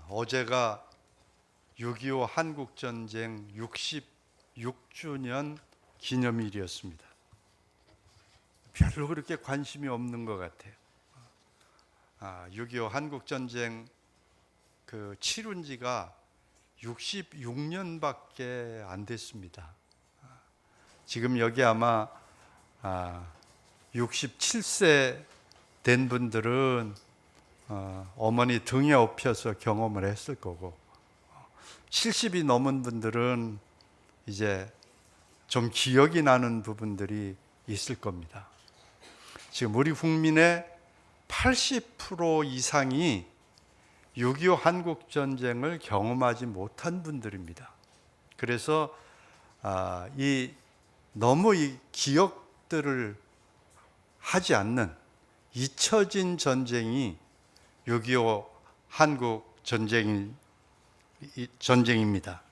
어제가 6.25 한국전쟁 66주년 기념일이었습니다. 별로 그렇게 관심이 없는 것 같아요. 6.25 한국전쟁 치룬 지가 66년밖에 안 됐습니다. 지금 여기 아마 67세 된 분들은 어머니 등에 업혀서 경험을 했을 거고, 70이 넘은 분들은 이제 좀 기억이 나는 부분들이 있을 겁니다. 지금 우리 국민의 80% 이상이 6.25 한국전쟁을 경험하지 못한 분들입니다. 그래서 너무 이 기억들을 하지 않는 잊혀진 전쟁이 6.25 한국 전쟁입니다.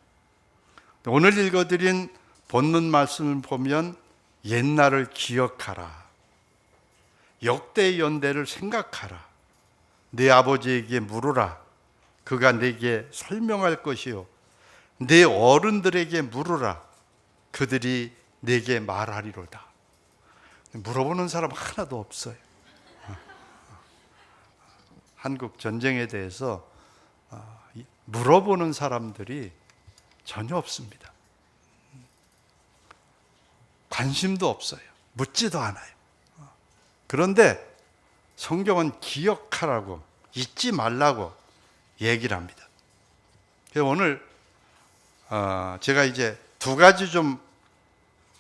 오늘 읽어드린 본문 말씀을 보면 옛날을 기억하라, 역대의 연대를 생각하라, 내 아버지에게 물으라, 그가 내게 설명할 것이요, 내 어른들에게 물으라, 그들이 내게 말하리로다. 물어보는 사람 하나도 없어요. 한국 전쟁에 대해서 물어보는 사람들이 전혀 없습니다. 관심도 없어요. 묻지도 않아요. 그런데 성경은 기억하라고, 잊지 말라고 얘기를 합니다. 그래서 오늘 제가 이제 두 가지 좀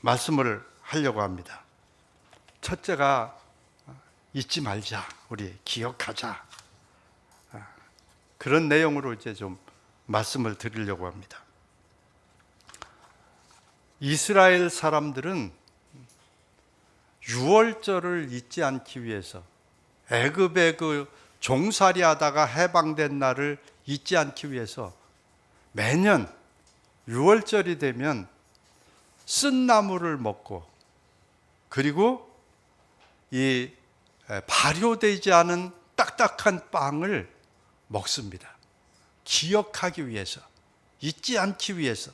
말씀을 하려고 합니다. 첫째가 잊지 말자, 우리 기억하자, 그런 내용으로 이제 좀 말씀을 드리려고 합니다. 이스라엘 사람들은 유월절을 잊지 않기 위해서, 애굽의 종살이 하다가 해방된 날을 잊지 않기 위해서 매년 유월절이 되면 쓴나물을 먹고, 그리고 이 발효되지 않은 딱딱한 빵을 먹습니다. 기억하기 위해서, 잊지 않기 위해서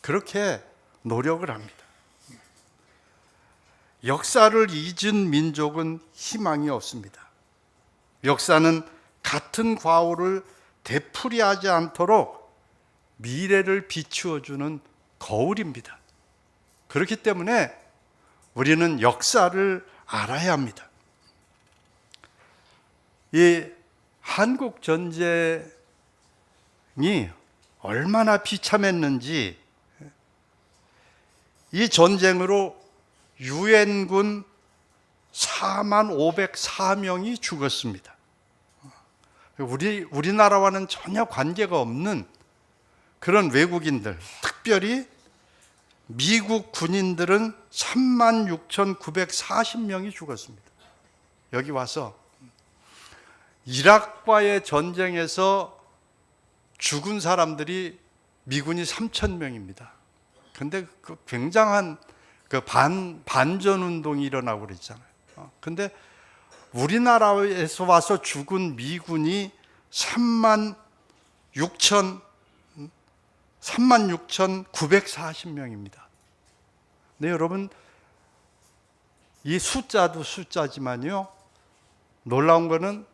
그렇게 노력을 합니다. 역사를 잊은 민족은 희망이 없습니다. 역사는 같은 과오를 되풀이하지 않도록 미래를 비추어주는 거울입니다. 그렇기 때문에 우리는 역사를 알아야 합니다. 이 한국 전쟁이 얼마나 비참했는지, 이 전쟁으로 유엔군 45,004명이 죽었습니다. 우리나라와는 전혀 관계가 없는 그런 외국인들, 특별히 미국 군인들은 36,940명이 죽었습니다. 여기 와서 이락과의 전쟁에서 죽은 사람들이 미군이 3,000명입니다. 근데 굉장한 반전 운동이 일어나고 그랬잖아요. 근데 우리나라에서 와서 죽은 미군이 36,940명입니다. 네, 여러분, 이 숫자도 숫자지만요, 놀라운 거는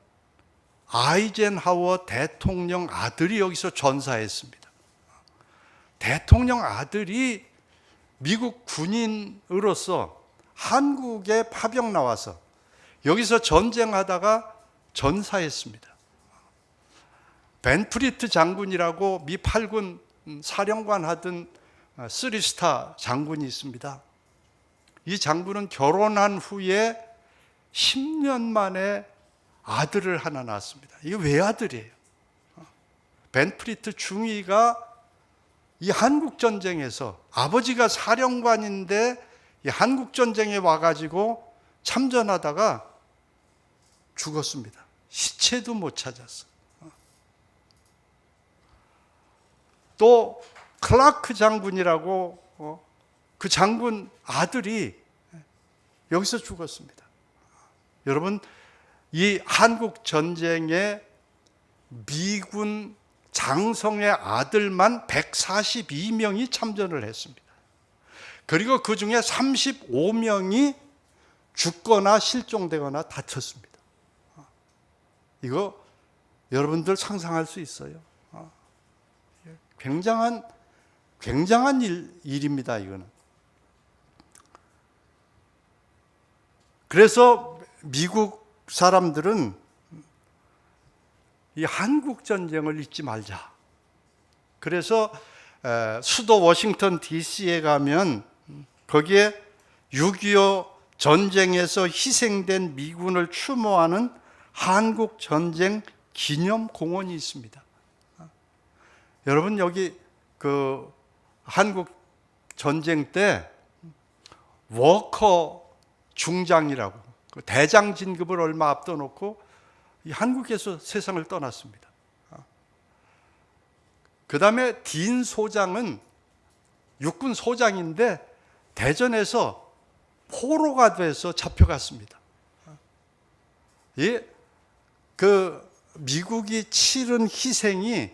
아이젠하워 대통령 아들이 여기서 전사했습니다. 대통령 아들이 미국 군인으로서 한국에 파병 나와서 여기서 전쟁하다가 전사했습니다. 벤프리트 장군이라고 미 8군 사령관 하던 3스타 장군이 있습니다. 이 장군은 결혼한 후에 10년 만에 아들을 하나 낳았습니다. 이게 외아들이에요. 벤프리트 중위가 이 한국전쟁에서, 아버지가 사령관인데 이 한국전쟁에 와가지고 참전하다가 죽었습니다. 시체도 못 찾았어. 또 클라크 장군이라고 그 장군 아들이 여기서 죽었습니다. 여러분, 이 한국 전쟁의 미군 장성의 아들만 142명이 참전을 했습니다. 그리고 그 중에 35명이 죽거나 실종되거나 다쳤습니다. 이거 여러분들 상상할 수 있어요? 굉장한 일입니다, 이거는. 그래서 미국 사람들은 이 한국 전쟁을 잊지 말자. 그래서 수도 워싱턴 DC에 가면 거기에 6.25 전쟁에서 희생된 미군을 추모하는 한국 전쟁 기념 공원이 있습니다. 여러분, 여기 그 한국 전쟁 때 워커 중장이라고 그 대장 진급을 얼마 앞둬 놓고 한국에서 세상을 떠났습니다. 그 다음에 딘 소장은 육군 소장인데 대전에서 포로가 돼서 잡혀갔습니다. 그 미국이 치른 희생이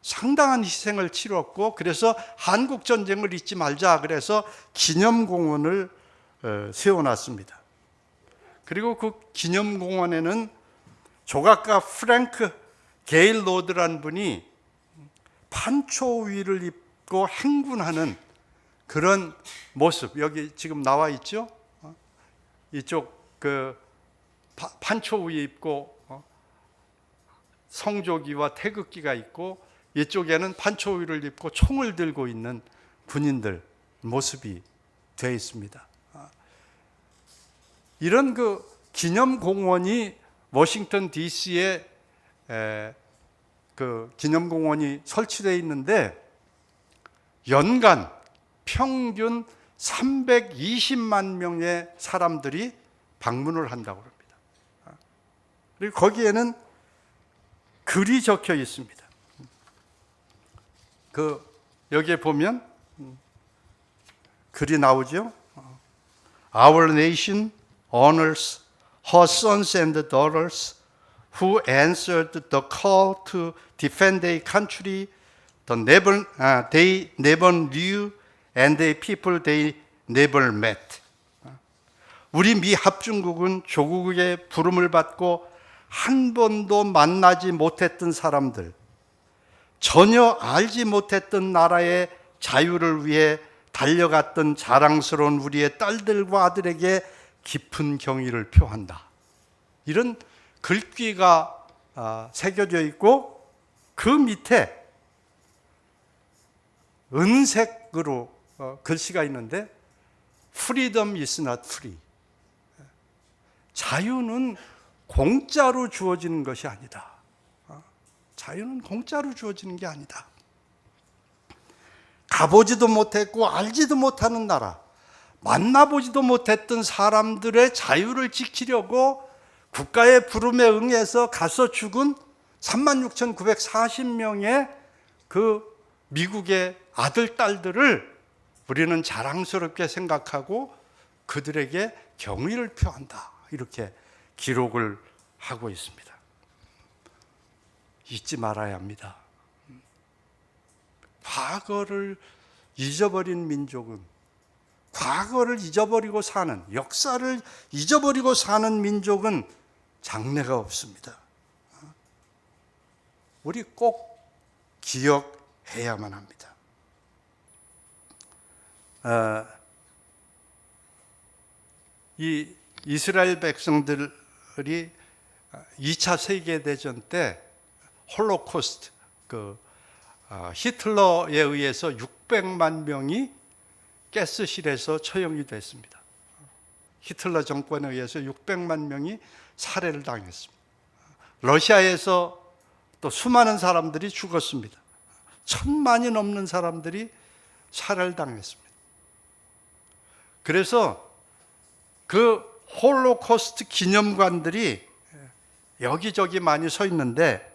상당한 희생을 치렀고, 그래서 한국 전쟁을 잊지 말자 그래서 기념공원을 세워놨습니다. 그리고 그 기념공원에는 조각가 프랭크 게일로드라는 분이 판초 위를 입고 행군하는 그런 모습, 여기 지금 나와 있죠? 이쪽 그 판초 위에 입고 성조기와 태극기가 있고, 이쪽에는 판초 위를 입고 총을 들고 있는 군인들 모습이 되어 있습니다. 이런 그 기념공원이 워싱턴 DC에 그 기념공원이 설치되어 있는데 연간 평균 320만 명의 사람들이 방문을 한다고 합니다. 그리고 거기에는 글이 적혀 있습니다. 여기에 보면 글이 나오죠. Our nation honors her sons and daughters who answered the call to defend their country. They never knew and the people they never met. 우리 미 합중국은 조국의 부름을 받고 한 번도 만나지 못했던 사람들, 전혀 알지 못했던 나라의 자유를 위해 달려갔던 자랑스러운 우리의 딸들과 아들에게 깊은 경의를 표한다. 이런 글귀가 새겨져 있고, 그 밑에 은색으로 글씨가 있는데 Freedom is not free. 자유는 공짜로 주어지는 것이 아니다. 자유는 공짜로 주어지는 게 아니다. 가보지도 못했고 알지도 못하는 나라, 만나보지도 못했던 사람들의 자유를 지키려고 국가의 부름에 응해서 가서 죽은 36,940명의 그 미국의 아들, 딸들을 우리는 자랑스럽게 생각하고 그들에게 경의를 표한다. 이렇게 기록을 하고 있습니다. 잊지 말아야 합니다. 과거를 잊어버린 민족은, 과거를 잊어버리고 사는, 역사를 잊어버리고 사는 민족은 장래가 없습니다. 우리 꼭 기억해야만 합니다. 이 이스라엘 백성들이 2차 세계대전 때 홀로코스트, 히틀러에 의해서 600만 명이 가스실에서 처형이 됐습니다. 히틀러 정권에 의해서 600만 명이 살해를 당했습니다. 러시아에서 또 수많은 사람들이 죽었습니다. 1,000만이 넘는 사람들이 살해를 당했습니다. 그래서 그 홀로코스트 기념관들이 여기저기 많이 서 있는데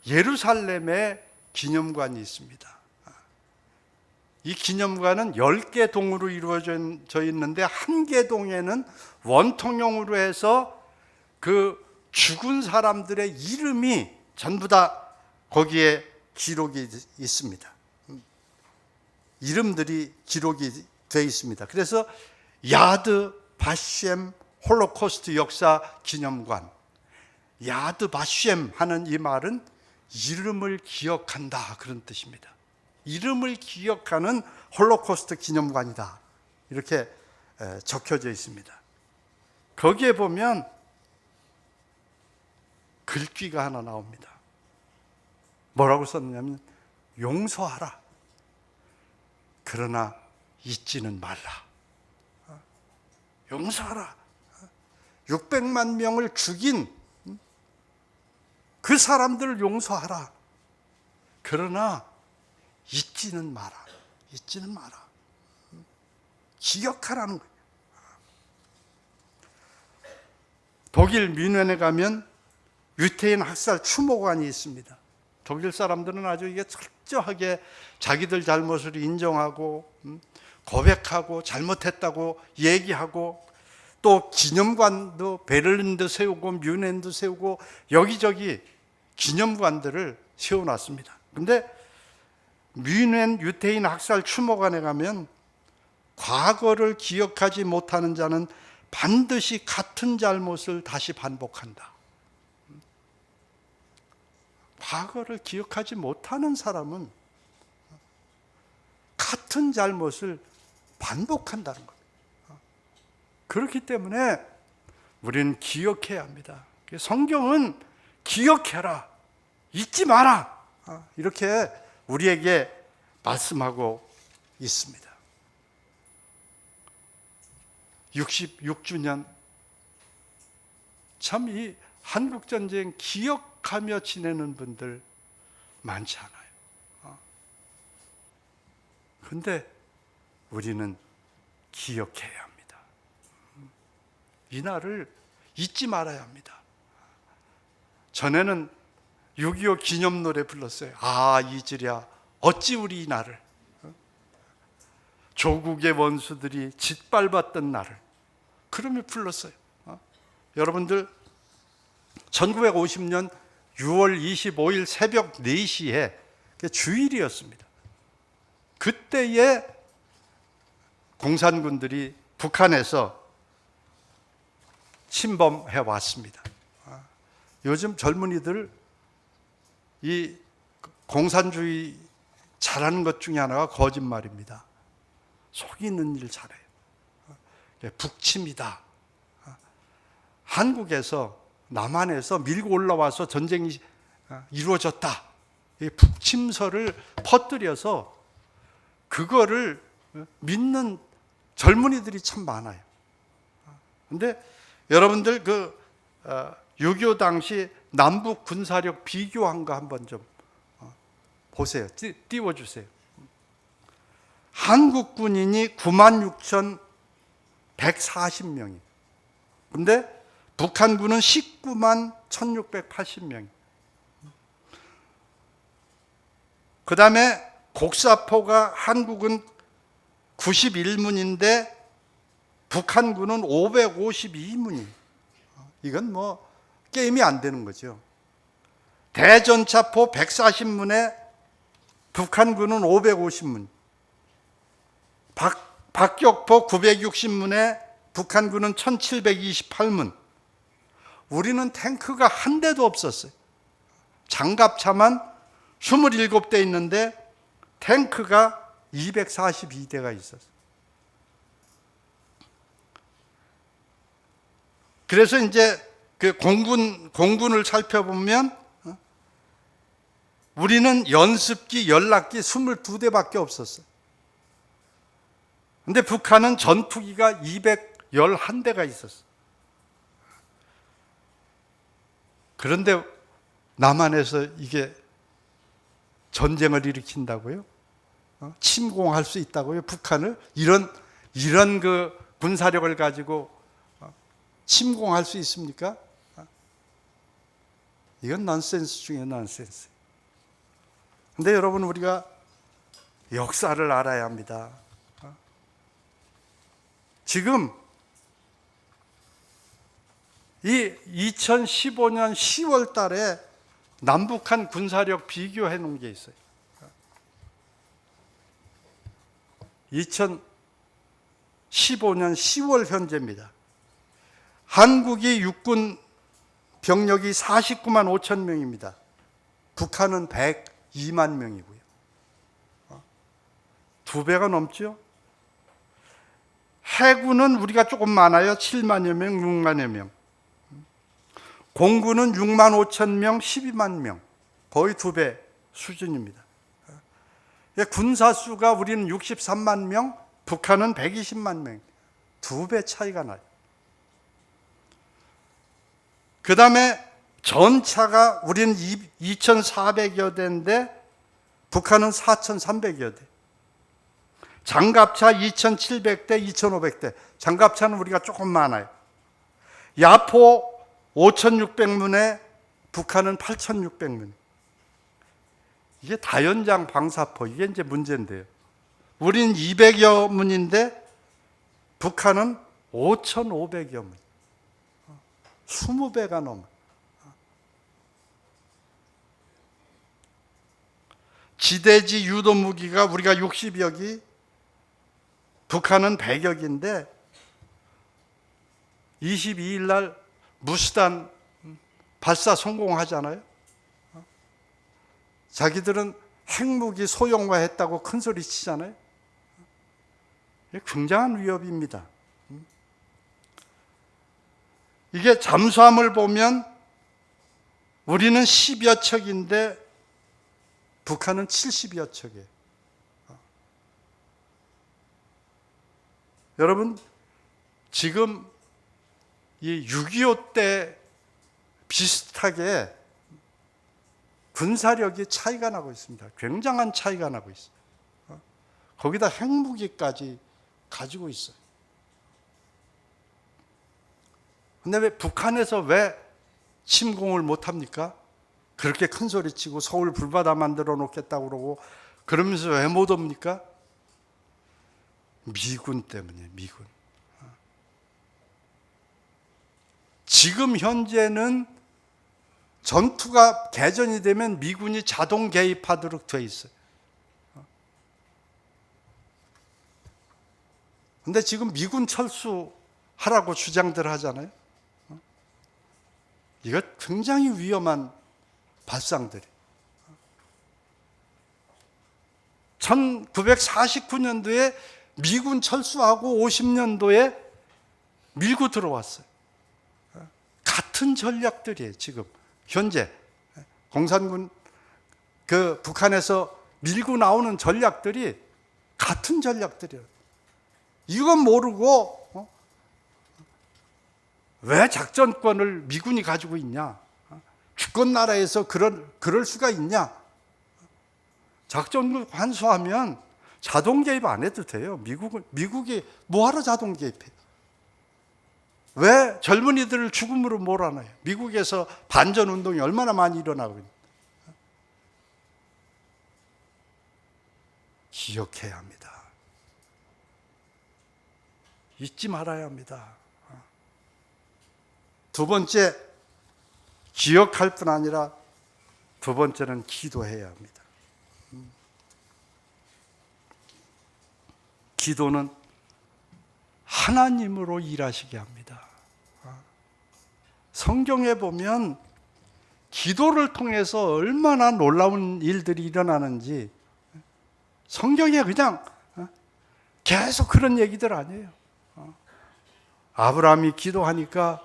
예루살렘에 기념관이 있습니다. 이 기념관은 10개 동으로 이루어져 있는데 한 개 동에는 원통형으로 해서 그 죽은 사람들의 이름이 전부 다 거기에 기록이 있습니다. 이름들이 기록이 되어 있습니다. 그래서 야드 바셴 홀로코스트 역사 기념관, 야드 바셴 하는 이 말은 이름을 기억한다, 그런 뜻입니다. 이름을 기억하는 홀로코스트 기념관이다, 이렇게 적혀져 있습니다. 거기에 보면 글귀가 하나 나옵니다. 뭐라고 썼냐면 용서하라, 그러나 잊지는 말라. 용서하라. 600만 명을 죽인 그 사람들을 용서하라. 그러나 잊지는 마라. 잊지는 마라. 기억하라는 거예요. 독일 뮌헨에 가면 유태인 학살 추모관이 있습니다. 독일 사람들은 아주 이게 철저하게 자기들 잘못을 인정하고 고백하고 잘못했다고 얘기하고, 또 기념관도 베를린도 세우고 뮌헨도 세우고 여기저기 기념관들을 세워놨습니다. 그런데 뮌헨 유태인 학살 추모관에 가면 과거를 기억하지 못하는 자는 반드시 같은 잘못을 다시 반복한다. 과거를 기억하지 못하는 사람은 같은 잘못을 반복한다는 겁니다. 그렇기 때문에 우리는 기억해야 합니다. 성경은 기억해라, 잊지 마라, 이렇게 우리에게 말씀하고 있습니다. 66주년, 참 이 한국전쟁 기억하며 지내는 분들 많지 않아요. 그런데 우리는 기억해야 합니다. 이 날을 잊지 말아야 합니다. 전에는 6.25 기념 노래 불렀어요. 아, 잊으랴 어찌 우리 이 날을, 조국의 원수들이 짓밟았던 날을, 그러며 불렀어요. 여러분들 1950년 6월 25일 새벽 4시에 주일이었습니다. 그때에 공산군들이 북한에서 침범해 왔습니다. 요즘 젊은이들 이 공산주의 잘하는 것 중에 하나가 거짓말입니다. 속이는 일 잘해요. 북침이다. 한국에서 남한에서 밀고 올라와서 전쟁이 이루어졌다, 이 북침설을 퍼뜨려서 그거를 믿는 젊은이들이 참 많아요. 그런데 여러분들 6.25 당시 남북 군사력 비교한 거 한번 좀 보세요. 띄워주세요. 한국 군인이 96,140명이, 근데 북한군은 19만 1,680명. 그 다음에 곡사포가 한국은 91문인데 북한군은 552문이. 이건 뭐 게임이 안 되는 거죠. 대전차포 140문에 북한군은 550문. 박격포 960문에 북한군은 1728문. 우리는 탱크가 한 대도 없었어요. 장갑차만 27대 있는데 탱크가 242대가 있었어요. 그래서 이제 그 공군을 살펴보면 우리는 연습기, 연락기 22대밖에 없었어요. 근데 북한은 전투기가 211대가 있었어요. 그런데 남한에서 이게 전쟁을 일으킨다고요? 침공할 수 있다고요? 북한을? 이런 그 군사력을 가지고 침공할 수 있습니까? 이건 넌센스 중에 넌센스. 근데 여러분, 우리가 역사를 알아야 합니다. 지금 이 2015년 10월 달에 남북한 군사력 비교해 놓은 게 있어요. 2015년 10월 현재입니다. 한국이 육군 병력이 49만 5천 명입니다. 북한은 102만 명이고요. 2배가 넘죠. 해군은 우리가 조금 많아요. 7만여 명, 6만여 명. 공군은 6만 5천 명, 12만 명. 거의 2배 수준입니다. 군사수가 우리는 63만 명, 북한은 120만 명. 2배 차이가 나요. 그 다음에 전차가 우리는 2,400여 대인데 북한은 4,300여 대. 장갑차 2,700대, 2,500대. 장갑차는 우리가 조금 많아요. 야포 5,600문에 북한은 8,600문. 이게 다연장 방사포, 이게 이제 문제인데요. 우린 200여 문인데 북한은 5,500여 문. 20배가 넘어. 지대지 유도 무기가 우리가 60여기, 북한은 100여기인데 22일 날 무수단 발사 성공하잖아요. 자기들은 핵무기 소형화했다고 큰 소리 치잖아요. 굉장한 위협입니다. 이게 잠수함을 보면 우리는 10여 척인데 북한은 70여 척이에요. 여러분, 지금 이 6.25 때 비슷하게 군사력이 차이가 나고 있습니다. 굉장한 차이가 나고 있어요. 거기다 핵무기까지 가지고 있어요. 근데 왜 북한에서 왜 침공을 못합니까? 그렇게 큰 소리 치고 서울 불바다 만들어 놓겠다고 그러고 그러면서 왜 못 옵니까? 미군 때문이에요. 미군. 지금 현재는 전투가 개전이 되면 미군이 자동 개입하도록 되어 있어요. 근데 지금 미군 철수하라고 주장들 하잖아요. 이거 굉장히 위험한 발상들이. 1949년도에 미군 철수하고 50년도에 밀고 들어왔어요. 같은 전략들이에요. 지금 현재 공산군 그 북한에서 밀고 나오는 전략들이 같은 전략들이에요. 이건 모르고 왜 작전권을 미군이 가지고 있냐? 주권 나라에서 그럴 수가 있냐? 작전을 환수하면 자동 개입 안 해도 돼요. 미국이 뭐하러 자동 개입해요? 왜 젊은이들을 죽음으로 몰아넣어요? 미국에서 반전 운동이 얼마나 많이 일어나고 있는데. 기억해야 합니다. 잊지 말아야 합니다. 두 번째, 기억할 뿐 아니라 두 번째는 기도해야 합니다. 기도는 하나님으로 일하시게 합니다. 성경에 보면 기도를 통해서 얼마나 놀라운 일들이 일어나는지 성경에 그냥 계속 그런 얘기들 아니에요. 아브라함이 기도하니까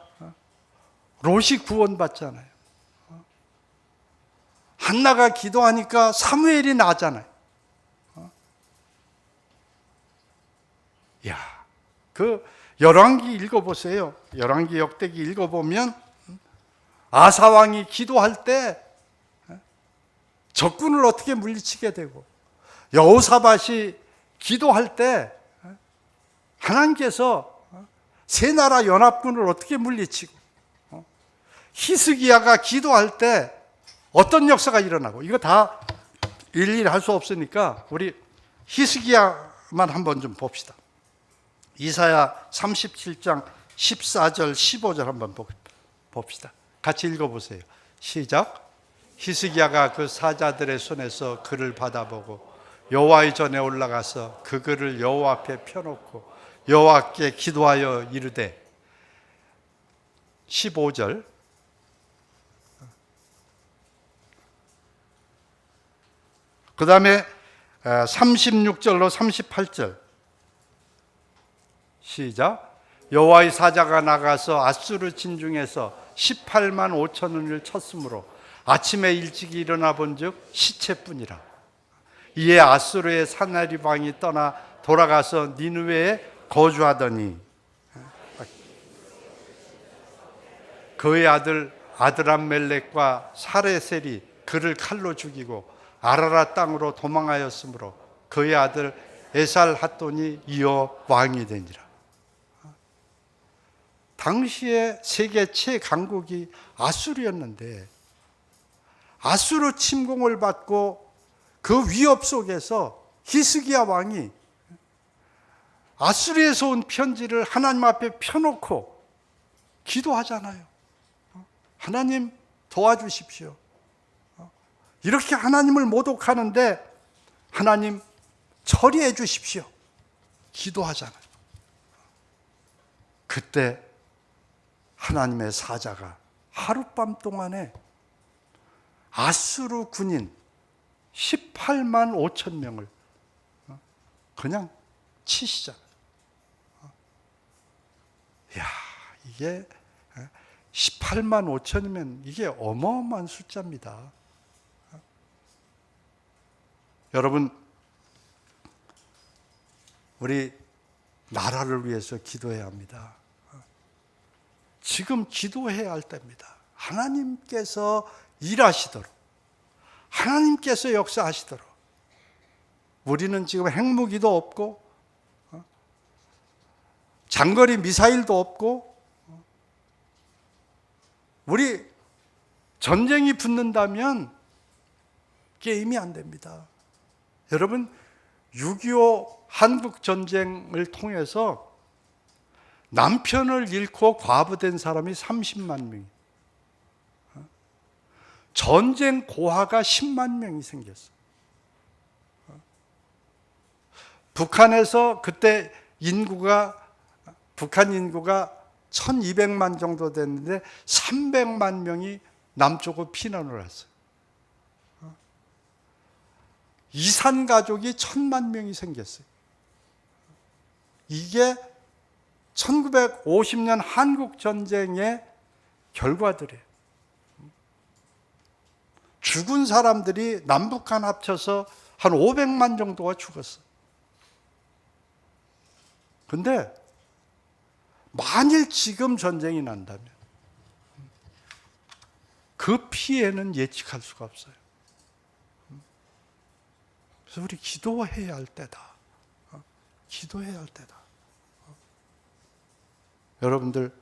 롯이 구원받잖아요. 한나가 기도하니까 사무엘이 나잖아요. 야, 그 열왕기 읽어보세요. 열왕기 역대기 읽어보면 아사왕이 기도할 때 적군을 어떻게 물리치게 되고, 여호사밧이 기도할 때 하나님께서 세 나라 연합군을 어떻게 물리치고, 히스기야가 기도할 때 어떤 역사가 일어나고, 이거 다 일일이 할 수 없으니까 우리 히스기야만 한번 좀 봅시다. 이사야 37장 14절 15절 한번 봅시다. 같이 읽어보세요. 시작. 히스기야가 그 사자들의 손에서 글을 받아보고 여호와의 전에 올라가서 그 글을 여호와 앞에 펴놓고 여호와께 기도하여 이르되 15절 그 다음에 36절로 38절 시작. 여호와의 사자가 나가서 아수르 진중에서 18만 5천을 쳤으므로 아침에 일찍 일어나 본즉 시체뿐이라. 이에 아수르의 사나리방이 떠나 돌아가서 니느웨에 거주하더니 그의 아들 아드람멜렉과 사레셀이 그를 칼로 죽이고 아라라 땅으로 도망하였으므로 그의 아들 에살핫돈이 이어 왕이 되니라. 당시에 세계 최강국이 아수르였는데 아수르 침공을 받고 그 위협 속에서 히스기야 왕이 아수르에서 온 편지를 하나님 앞에 펴놓고 기도하잖아요. 하나님 도와주십시오. 이렇게 하나님을 모독하는데 하나님 처리해 주십시오. 기도하잖아요. 그때 하나님의 사자가 하룻밤 동안에 아수르 군인 18만 5천 명을 그냥 치시잖아요. 이야, 이게 18만 5천이면 이게 어마어마한 숫자입니다. 여러분, 우리 나라를 위해서 기도해야 합니다. 지금 기도해야 할 때입니다. 하나님께서 일하시도록, 하나님께서 역사하시도록. 우리는 지금 핵무기도 없고 장거리 미사일도 없고 우리 전쟁이 붙는다면 게임이 안 됩니다. 여러분, 6.25 한국전쟁을 통해서 남편을 잃고 과부된 사람이 30만 명이, 전쟁 고아가 10만 명이 생겼어요. 북한에서 그때 북한 인구가 1200만 정도 됐는데 300만 명이 남쪽으로 피난을 왔어요. 이산 가족이 1000만 명이 생겼어요. 이게 1950년 한국 전쟁의 결과들이에요. 죽은 사람들이 남북한 합쳐서 한 500만 정도가 죽었어요. 근데 만일 지금 전쟁이 난다면 그 피해는 예측할 수가 없어요. 그래서 우리 기도해야 할 때다. 기도해야 할 때다. 여러분들,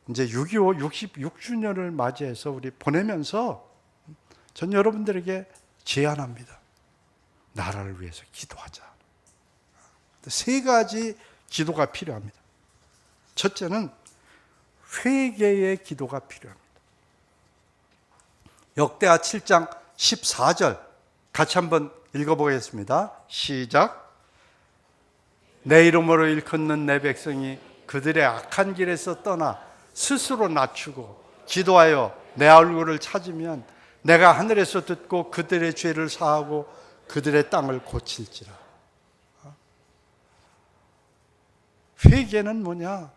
이제 6.25 66주년을 맞이해서 우리 보내면서 전 여러분들에게 제안합니다. 나라를 위해서 기도하자. 세 가지 기도가 필요합니다. 첫째는 회개의 기도가 필요합니다. 역대하 7장 14절 같이 한번 읽어보겠습니다. 시작. 내 이름으로 일컫는 내 백성이 그들의 악한 길에서 떠나 스스로 낮추고 기도하여 내 얼굴을 찾으면 내가 하늘에서 듣고 그들의 죄를 사하고 그들의 땅을 고칠지라. 회개는 뭐냐?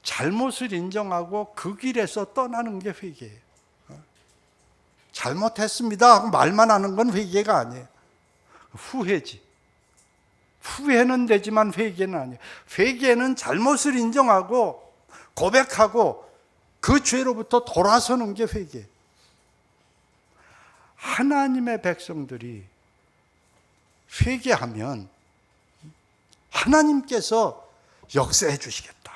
잘못을 인정하고 그 길에서 떠나는 게 회개예요. 잘못했습니다 하고 말만 하는 건 회개가 아니에요. 후회지. 후회는 되지만 회개는 아니에요. 회개는 잘못을 인정하고 고백하고 그 죄로부터 돌아서는 게 회개예요. 하나님의 백성들이 회개하면 하나님께서 역사해 주시겠다.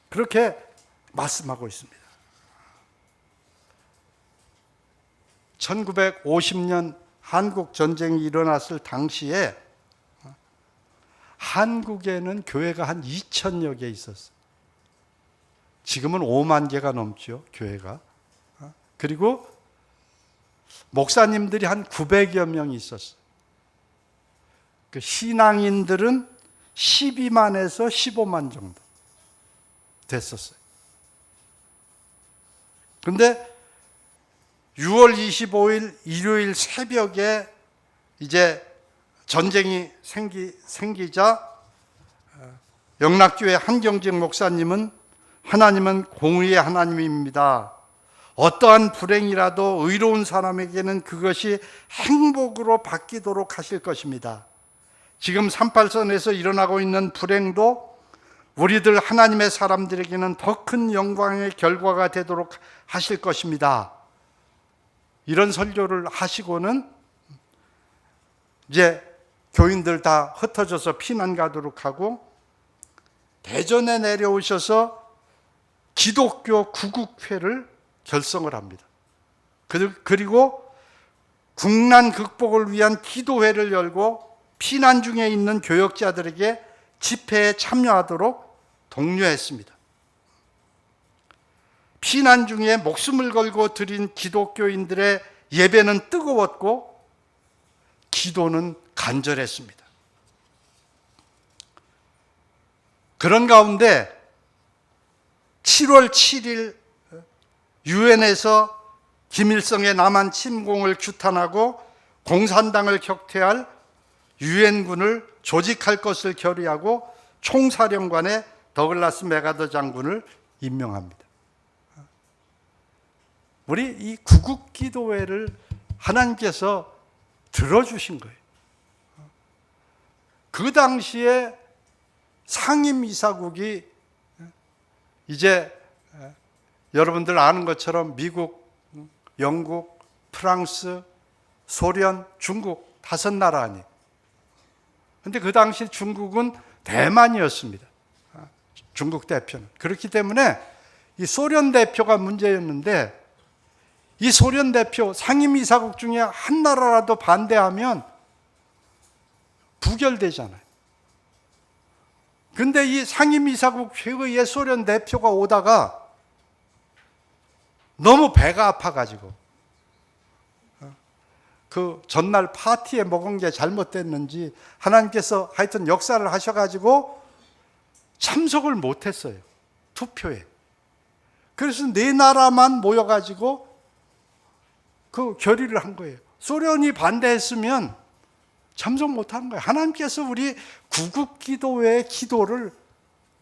그렇게 말씀하고 있습니다. 1950년 한국 전쟁이 일어났을 당시에 한국에는 교회가 한 2천여 개 있었어요. 지금은 5만 개가 넘죠, 교회가. 그리고 목사님들이 한 900여 명이 있었어요. 그 신앙인들은 12만에서 15만 정도 됐었어요. 근데 6월 25일 일요일 새벽에 이제 전쟁이 생기자 영락교회 한경직 목사님은 하나님은 공의의 하나님입니다. 어떠한 불행이라도 의로운 사람에게는 그것이 행복으로 바뀌도록 하실 것입니다. 지금 38선에서 일어나고 있는 불행도 우리들 하나님의 사람들에게는 더 큰 영광의 결과가 되도록 하실 것입니다. 이런 설교를 하시고는 이제 교인들 다 흩어져서 피난 가도록 하고 대전에 내려오셔서 기독교 구국회를 결성을 합니다. 그리고 국난 극복을 위한 기도회를 열고 피난 중에 있는 교역자들에게 집회에 참여하도록 독려했습니다. 피난 중에 목숨을 걸고 드린 기독교인들의 예배는 뜨거웠고 기도는 간절했습니다. 그런 가운데 7월 7일 유엔에서 김일성의 남한 침공을 규탄하고 공산당을 격퇴할 유엔군을 조직할 것을 결의하고 총사령관에 더글라스 맥아더 장군을 임명합니다. 우리 이 구국기도회를 하나님께서 들어주신 거예요. 그 당시에 상임이사국이 이제 여러분들 아는 것처럼 미국, 영국, 프랑스, 소련, 중국 5나라 아니에요. 그런데 그 당시 중국은 대만이었습니다. 중국 대표는. 그렇기 때문에 이 소련 대표가 문제였는데 이 소련 대표 상임이사국 중에 한 나라라도 반대하면 부결되잖아요. 근데 이 상임이사국 회의에 소련 대표가 오다가 너무 배가 아파가지고 그 전날 파티에 먹은 게 잘못됐는지 하나님께서 하여튼 역사를 하셔가지고 참석을 못했어요. 투표에. 그래서 4나라만 모여가지고 그 결의를 한 거예요. 소련이 반대했으면 참석 못하는 거예요. 하나님께서 우리 구국기도회의 기도를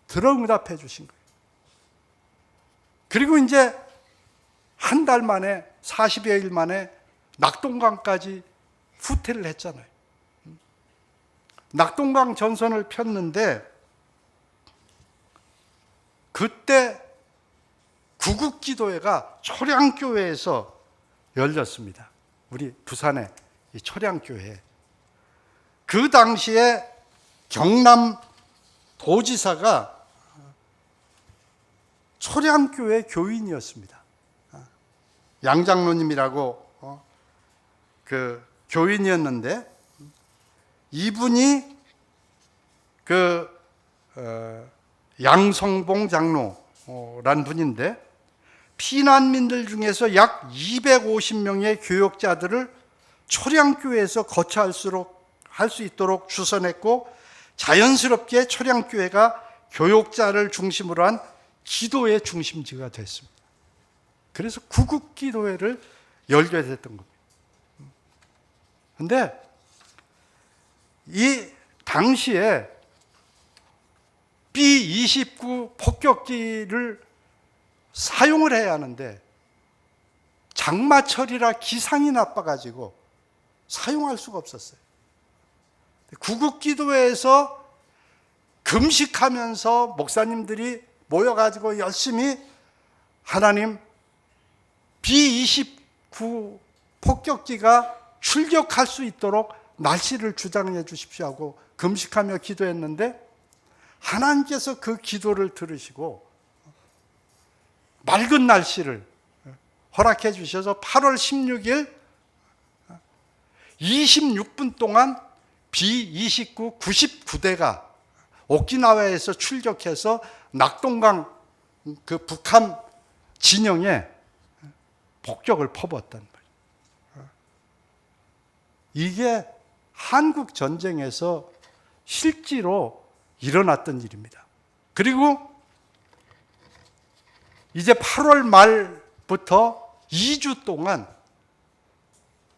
들어 응답해 주신 거예요. 그리고 이제 한 달 만에 40여일 만에 낙동강까지 후퇴를 했잖아요. 낙동강 전선을 폈는데 그때 구국기도회가 초량교회에서 열렸습니다. 우리 부산의 이 초량교회. 그 당시에 경남 도지사가 초량교회 교인이었습니다. 양장로님이라고 그 교인이었는데 이분이 양성봉 장로란 분인데 피난민들 중에서 약 250명의 교역자들을 초량교회에서 거처할 수 있도록 주선했고 자연스럽게 초량교회가 교역자를 중심으로 한 기도의 중심지가 됐습니다. 그래서 구국기도회를 열게 됐던 겁니다. 그런데 이 당시에 B-29 폭격기를 사용을 해야 하는데 장마철이라 기상이 나빠가지고 사용할 수가 없었어요. 구국기도회에서 금식하면서 목사님들이 모여가지고 열심히 하나님 B-29 폭격기가 출격할 수 있도록 날씨를 주장해 주십시오 하고 금식하며 기도했는데 하나님께서 그 기도를 들으시고 맑은 날씨를 허락해 주셔서 8월 16일 26분 동안 B-29 99대가 오키나와에서 출격해서 낙동강 그 북한 진영에 폭격을 퍼부었단 말이에요. 이게 한국 전쟁에서 실제로 일어났던 일입니다. 그리고 이제 8월 말부터 2주 동안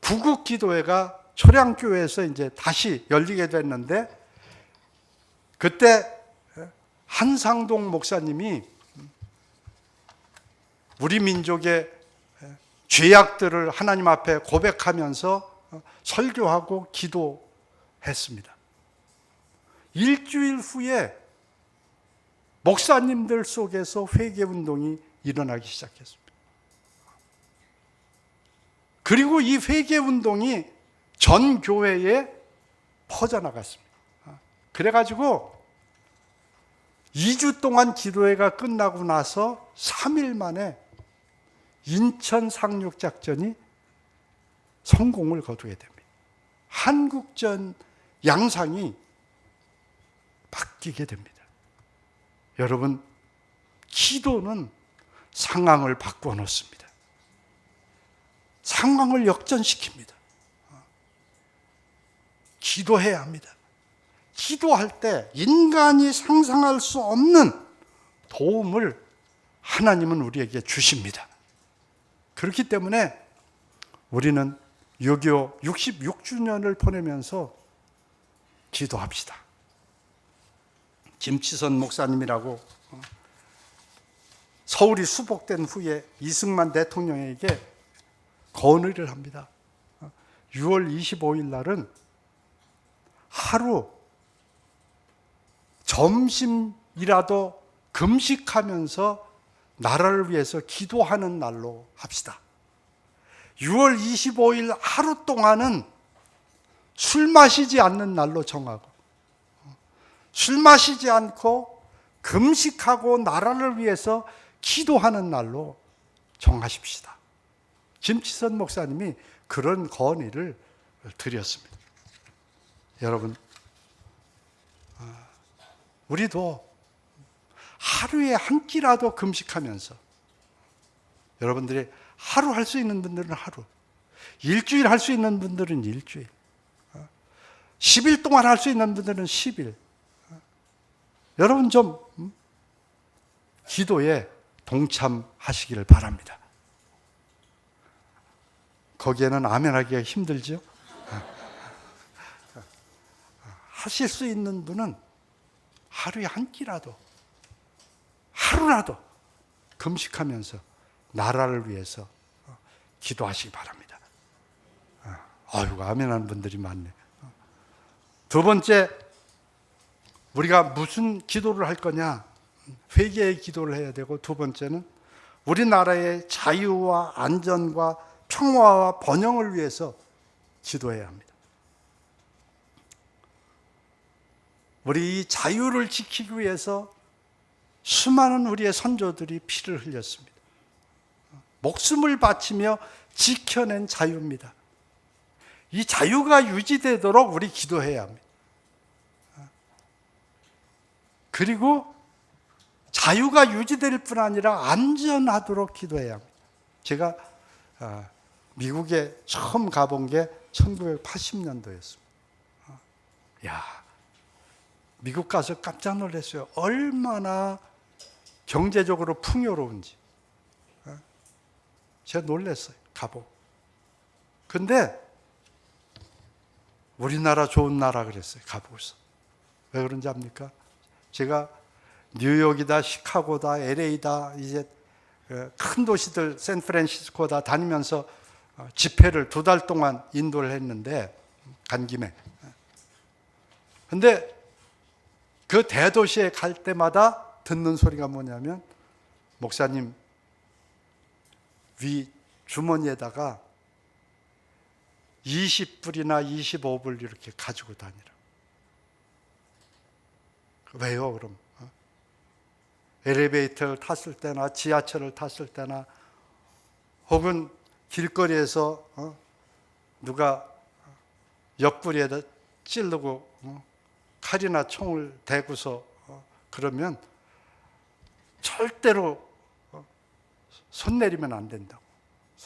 구국기도회가 초량교회에서 이제 다시 열리게 됐는데, 그때 한상동 목사님이 우리 민족의 죄악들을 하나님 앞에 고백하면서 설교하고 기도했습니다. 일주일 후에 목사님들 속에서 회개운동이 일어나기 시작했습니다. 그리고 이 회개운동이 전 교회에 퍼져나갔습니다. 그래가지고 2주 동안 기도회가 끝나고 나서 3일 만에 인천 상륙작전이 성공을 거두게 됩니다. 한국전 양상이 바뀌게 됩니다. 여러분, 기도는 상황을 바꾸어 놓습니다. 상황을 역전시킵니다. 기도해야 합니다. 기도할 때 인간이 상상할 수 없는 도움을 하나님은 우리에게 주십니다. 그렇기 때문에 우리는 6.25 66주년을 보내면서 기도합시다. 김치선 목사님이라고 서울이 수복된 후에 이승만 대통령에게 건의를 합니다. 6월 25일 날은 하루 점심이라도 금식하면서 나라를 위해서 기도하는 날로 합시다. 6월 25일 하루 동안은 술 마시지 않는 날로 정하고, 술 마시지 않고 금식하고 나라를 위해서 기도하는 날로 정하십시다. 김치선 목사님이 그런 건의를 드렸습니다. 여러분, 우리도 하루에 한 끼라도 금식하면서, 여러분들이 하루 할 수 있는 분들은 하루, 일주일 할 수 있는 분들은 일주일, 10일 동안 할 수 있는 분들은 10일. 여러분 좀 기도에 동참하시기를 바랍니다. 거기에는 아멘하기가 힘들죠? 하실 수 있는 분은 하루에 한 끼라도, 하루라도 금식하면서 나라를 위해서 기도하시기 바랍니다. 아이고, 아멘하는 분들이 많네. 두 번째, 우리가 무슨 기도를 할 거냐? 회개의 기도를 해야 되고, 두 번째는 우리나라의 자유와 안전과 평화와 번영을 위해서 기도해야 합니다. 우리 이 자유를 지키기 위해서 수많은 우리의 선조들이 피를 흘렸습니다. 목숨을 바치며 지켜낸 자유입니다. 이 자유가 유지되도록 우리 기도해야 합니다. 그리고 자유가 유지될 뿐 아니라 안전하도록 기도해야 합니다. 제가 미국에 처음 가본 게 1980년도였습니다. 야, 미국 가서 깜짝 놀랐어요. 얼마나 경제적으로 풍요로운지. 제가 놀랐어요. 가보고. 근데 우리나라 좋은 나라 그랬어요. 가보고서. 왜 그런지 압니까? 제가 뉴욕이다, 시카고다, LA다, 이제 큰 도시들, 샌프란시스코다 다니면서 집회를 2달 동안 인도를 했는데, 간 김에. 근데 그 대도시에 갈 때마다 듣는 소리가 뭐냐면, 목사님, 위 주머니에다가 20불이나 25불 이렇게 가지고 다니라. 왜요, 그럼? 엘리베이터를 탔을 때나 지하철을 탔을 때나 혹은 길거리에서 누가 옆구리에다 찌르고 칼이나 총을 대고서 그러면 절대로 손 내리면 안 된다고.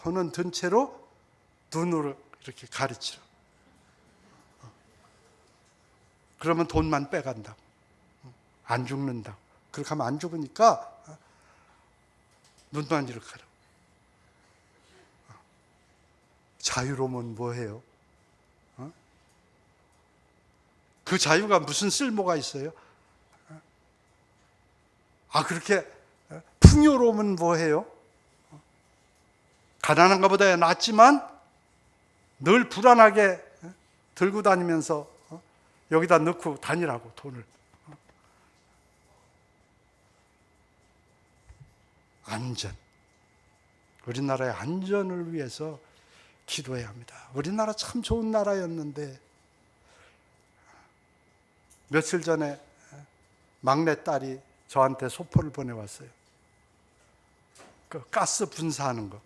손은 든 채로 눈으로 이렇게 가르치라. 그러면 돈만 빼간다고. 안 죽는다고. 그렇게 하면 안 죽으니까 눈만 이렇게 하라고. 자유로우면 뭐해요? 그 자유가 무슨 쓸모가 있어요? 그렇게 풍요로우면 뭐해요? 가난한 것보다 낫지만 늘 불안하게 들고 다니면서 여기다 넣고 다니라고, 돈을. 안전. 우리나라의 안전을 위해서 기도해야 합니다. 우리나라 참 좋은 나라였는데 며칠 전에 막내딸이 저한테 소포를 보내왔어요. 그 가스 분사하는 거.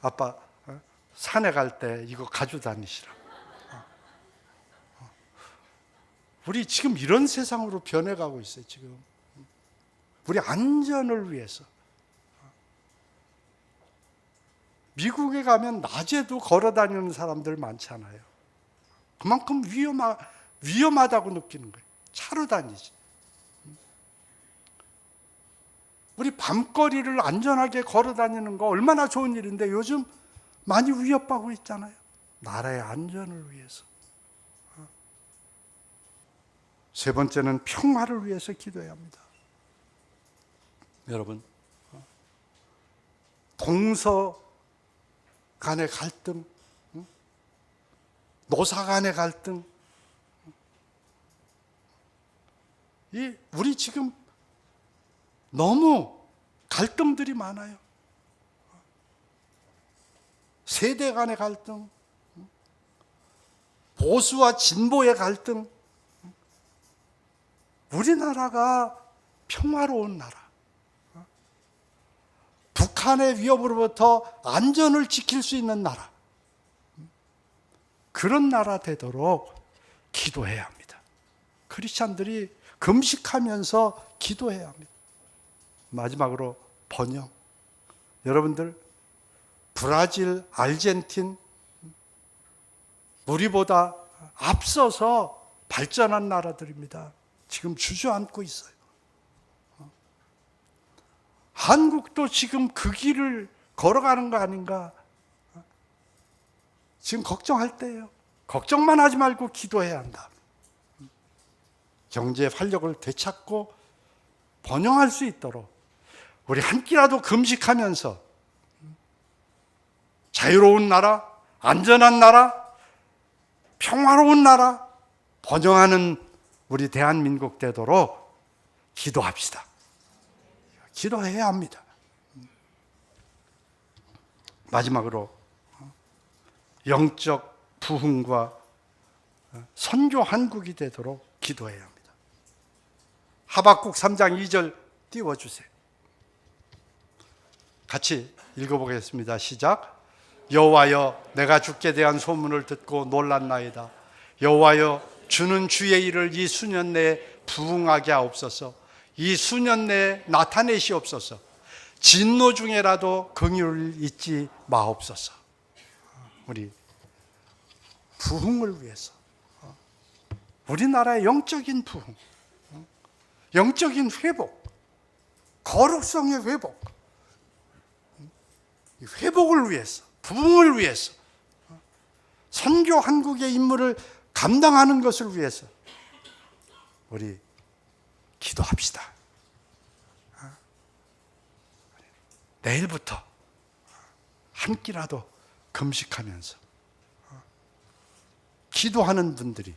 아빠 산에 갈 때 이거 가지고 다니시라. 우리 지금 이런 세상으로 변해가고 있어요. 지금 우리 안전을 위해서. 미국에 가면 낮에도 걸어 다니는 사람들 많잖아요. 그만큼 위험하다고 느끼는 거예요. 차로 다니지. 우리 밤거리를 안전하게 걸어 다니는 거 얼마나 좋은 일인데 요즘 많이 위협받고 있잖아요. 나라의 안전을 위해서. 세 번째는 평화를 위해서 기도해야 합니다. 여러분, 동서 간의 갈등, 노사 간의 갈등, 우리 지금 너무 갈등들이 많아요. 세대 간의 갈등, 보수와 진보의 갈등. 우리나라가 평화로운 나라, 북한의 위협으로부터 안전을 지킬 수 있는 나라, 그런 나라 되도록 기도해야 합니다. 크리스찬들이 금식하면서 기도해야 합니다. 마지막으로 번영. 여러분들, 브라질, 아르헨틴, 우리보다 앞서서 발전한 나라들입니다. 지금 주저앉고 있어요. 한국도 지금 그 길을 걸어가는 거 아닌가? 지금 걱정할 때예요. 걱정만 하지 말고 기도해야 한다. 경제의 활력을 되찾고 번영할 수 있도록 우리 한 끼라도 금식하면서 자유로운 나라, 안전한 나라, 평화로운 나라, 번영하는 우리 대한민국 되도록 기도합시다. 기도해야 합니다. 마지막으로 영적 부흥과 선교 한국이 되도록 기도해야 합니다. 하박국 3장 2절 띄워주세요. 같이 읽어보겠습니다. 시작. 여호와여, 내가 주께 대한 소문을 듣고 놀랐나이다. 여호와여, 주는 주의 일을 이 수년 내에 부흥하게 하옵소서. 이 수년 내에 나타내시옵소서. 진노 중에라도 긍휼을 잊지 마옵소서. 우리 부흥을 위해서, 우리나라의 영적인 부흥, 영적인 회복, 거룩성의 회복, 회복을 위해서, 부흥을 위해서, 선교 한국의 임무를 감당하는 것을 위해서 우리 기도합시다. 내일부터 한 끼라도 금식하면서 기도하는 분들이,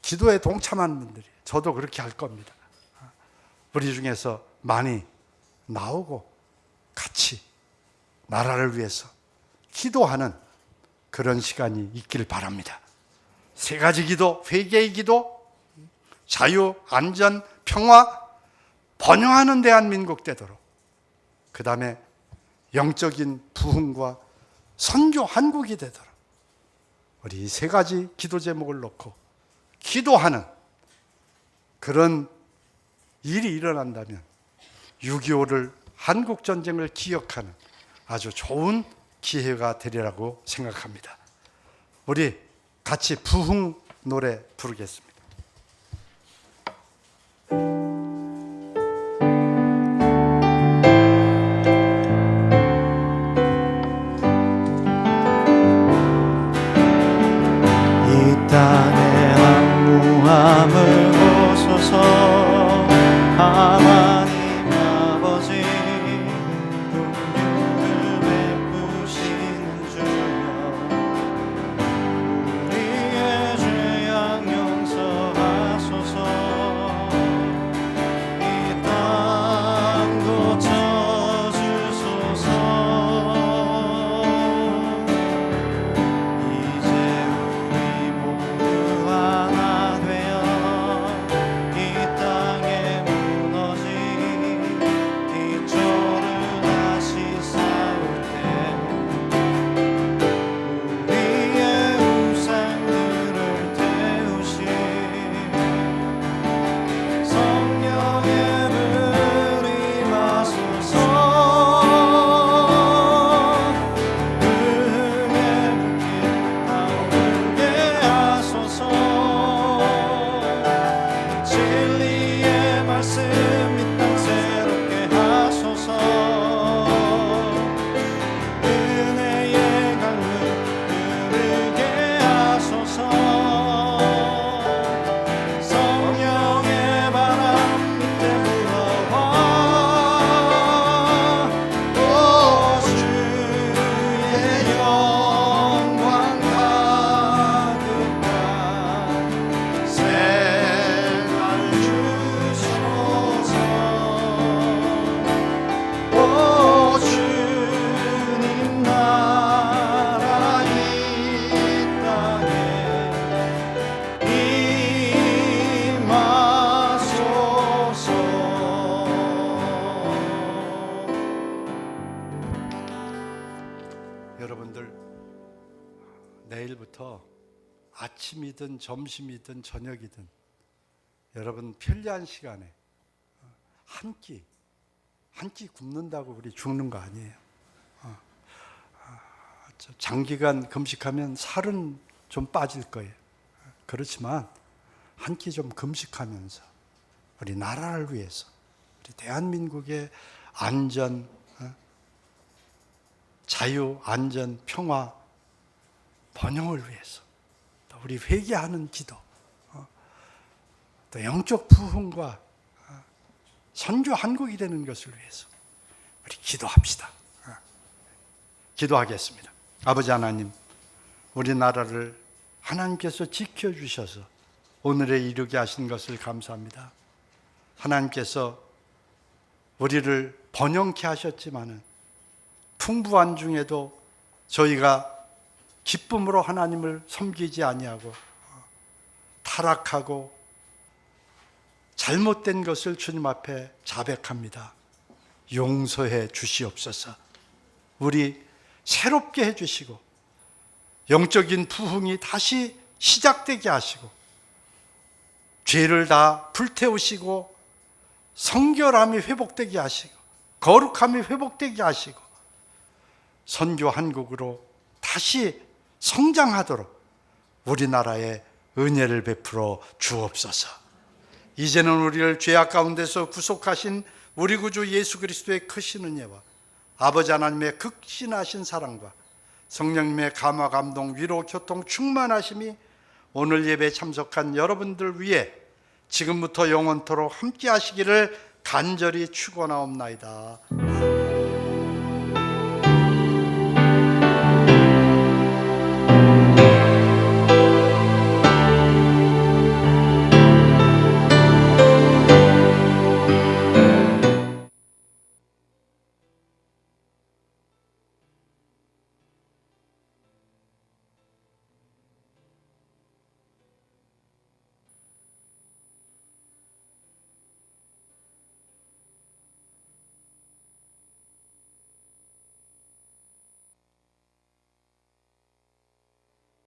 기도에 동참하는 분들이, 저도 그렇게 할 겁니다. 우리 중에서 많이 나오고 같이 나라를 위해서 기도하는 그런 시간이 있길 바랍니다. 세 가지 기도, 회개의 기도, 자유, 안전, 평화, 번영하는 대한민국 되도록, 그 다음에 영적인 부흥과 선교 한국이 되도록 우리 이 세 가지 기도 제목을 놓고 기도하는 그런 일이 일어난다면 6.25를 한국 전쟁을 기억하는 아주 좋은 기회가 되리라고 생각합니다. 우리 같이 부흥 노래 부르겠습니다. 이 땅의 황무함을 보소서. 하나님 아버지 긍휼을 베푸시는 주여, 우리의 죄악 용서하소서. 이 땅 고쳐주소서. 이제 우리 모두 하나 되어 이 땅에 무너진 기초를 다시 쌓을 때 우리의 우상들을 태우시. 성령의 불이 임하소서. 흥의 불길 타오르게 하소서. 진리의 말씀 이 땅 새롭게 하소서. 은혜의 강물 흐르게 하소서. 성령의 바람 밑에 불어와. 오 주의 영광 가득한 생활 주소서. 오 주님 나라 이 땅에 임하소서. 여러분들, 내일부터 아침이든 점심이든 저녁이든 여러분 편리한 시간에 한 끼 굶는다고 우리 죽는 거 아니에요. 장기간 금식하면 살은 좀 빠질 거예요. 그렇지만 한 끼 좀 금식하면서 우리 나라를 위해서, 우리 대한민국의 안전, 자유, 안전, 평화, 번영을 위해서, 또 우리 회개하는 기도, 또 영적 부흥과 선교 한국이 되는 것을 위해서 우리 기도합시다. 기도하겠습니다. 아버지 하나님, 우리나라를 하나님께서 지켜주셔서 오늘에 이르게 하신 것을 감사합니다. 하나님께서 우리를 번영케 하셨지만은 풍부한 중에도 저희가 기쁨으로 하나님을 섬기지 아니하고 타락하고 잘못된 것을 주님 앞에 자백합니다. 용서해 주시옵소서. 우리 새롭게 해주시고 영적인 부흥이 다시 시작되게 하시고 죄를 다 불태우시고 성결함이 회복되게 하시고 거룩함이 회복되게 하시고 선교 한국으로 다시 성장하도록 우리나라에 은혜를 베풀어 주옵소서. 이제는 우리를 죄악 가운데서 구속하신 우리 구주 예수 그리스도의 크신 은혜와 아버지 하나님의 극진하신 사랑과 성령님의 감화 감동 위로 교통 충만하심이 오늘 예배에 참석한 여러분들 위해 지금부터 영원토록 함께 하시기를 간절히 축원하옵나이다.